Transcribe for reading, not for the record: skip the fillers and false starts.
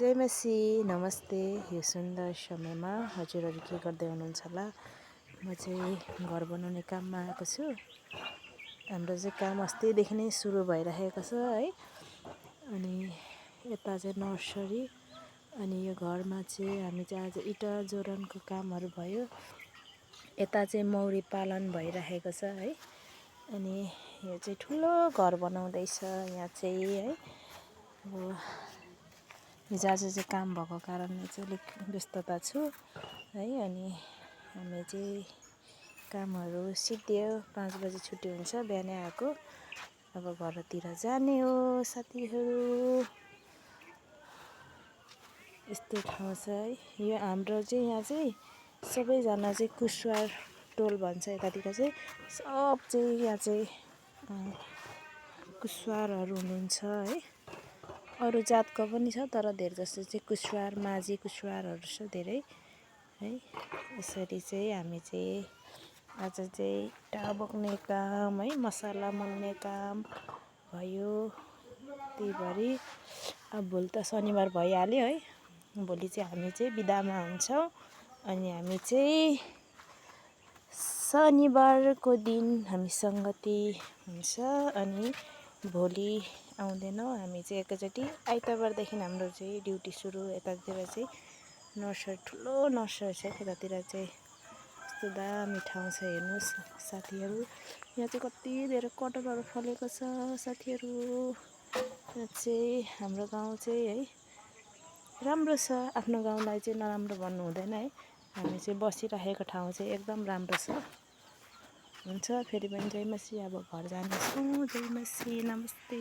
जय मसी, नमस्ते। यो सुन्दर समयमा हजुरहरू के गर्दै हुनुहुन्छ होला। म चाहिँ घर बनाउने काममा आएको छु। हाम्रो चाहिँ काम अस्तिदेखि नै सुरु भइरहेको छ है। अनि यता चाहिँ नर्सरी, अनि यो घरमा चाहिँ हामी चाहिँ आज इँटा जोडनको कामहरू भयो। यता चाहिँ मौरी पालन भइरहेको छ है। अनि यो चाहिँ ठुलो घर बनाउँदैछ यहाँ चाहिँ है। अब हिजो आज चाहिँ काम भएको कारणले चाहिँ अलिक व्यस्तता छु है। अनि हामी चाहिँ कामहरू सिद्धियो, 5 बजी छुट्टी हुन्छ, बिहानै आएको। अब घरतिर जाने हो साथीहरू। यस्तो ठाउँ छ है। यो हाम्रो चाहिँ यहाँ चाहिँ सबैजना चाहिँ कुशवार टोल भन्छ यतातिर चाहिँ। सब चाहिँ यहाँ चाहिँ कुशवारहरू हुनुहुन्छ है। अरू जातको पनि छ तर धेरै जस्तो चाहिँ कुशवार, माझी कुशवारहरू छ धेरै है। यसरी चाहिँ हामी चाहिँ आज चाहिँ इँटा बोक्ने काम है, मसला मोल्ने काम भयो। त्यही भरि अब भोलि त शनिबार भइहाल्यो है। भोलि चाहिँ हामी चाहिँ बिदामा हुन्छौँ। अनि हामी चाहिँ शनिबारको दिन हामी सङ्गति हुन्छ। अनि भोलि आउँदैनौँ हामी चाहिँ एकैचोटि। आइतबारदेखि हाम्रो चाहिँ ड्युटी सुरु। यतातिर चाहिँ नर्सरी, ठुलो नर्सरी छ यतातिर चाहिँ। कस्तो दामी ठाउँ छ हेर्नुहोस् साथीहरू। यहाँ चाहिँ कति धेरै कटहरहरू फलेको छ साथीहरू। यहाँ चाहिँ हाम्रो गाउँ चाहिँ है राम्रो छ। आफ्नो गाउँलाई चाहिँ नराम्रो भन्नु हुँदैन है। हामी चाहिँ बसिरहेको ठाउँ चाहिँ एकदम राम्रो छ। हुन्छ फेरि पनि जय मसी। अब घर जानेछौँ। जय मसी, नमस्ते।